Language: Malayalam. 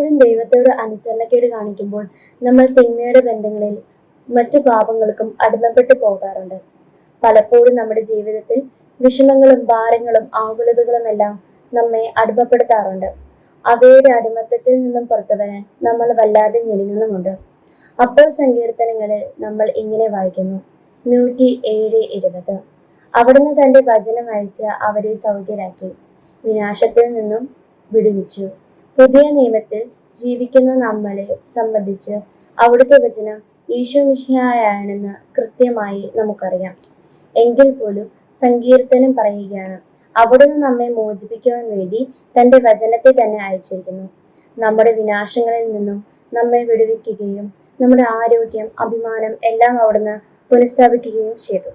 പലപ്പോഴും ദൈവത്തോട് അനുസരണക്കേട് കാണിക്കുമ്പോൾ നമ്മൾ തിന്മയുടെ ബന്ധങ്ങളിൽ മറ്റു പാപങ്ങൾക്കും അടിമപ്പെട്ടു പോകാറുണ്ട്. പലപ്പോഴും നമ്മുടെ ജീവിതത്തിൽ വിഷമങ്ങളും ഭാരങ്ങളും ആകുലതകളും എല്ലാം നമ്മെ അടിമപ്പെടുത്താറുണ്ട്. അവയുടെ അടിമത്തത്തിൽ നിന്നും പുറത്തു വരാൻ നമ്മൾ വല്ലാതെ ഞെരുങ്ങുന്നുമുണ്ട്. അപ്പോൾ സങ്കീർത്തനങ്ങളിൽ നമ്മൾ ഇങ്ങനെ വായിക്കുന്നു: 107:20. അവിടുന്ന് തന്റെ വചനം അയച്ച് അവരെ സൗഖ്യരാക്കി, വിനാശത്തിൽ നിന്നും വിടുവിച്ചു. പുതിയ നിയമത്തിൽ ജീവിക്കുന്ന നമ്മളെ സംബന്ധിച്ച് അവിടുത്തെ വചനം ഈശോ മിശിഹായാണെന്ന് കൃത്യമായി നമുക്കറിയാം. എങ്കിൽ പോലും സങ്കീർത്തനം പറയുകയാണ്, അവിടുന്ന് നമ്മെ മോചിപ്പിക്കുവാൻ വേണ്ടി തന്റെ വചനത്തെ തന്നെ അയച്ചിരിക്കുന്നു. നമ്മുടെ വിനാശങ്ങളിൽ നിന്നും നമ്മെ വിടുവിക്കുകയും നമ്മുടെ ആരോഗ്യം, അഭിമാനം എല്ലാം അവിടുന്ന് പുനഃസ്ഥാപിക്കുകയും ചെയ്തു.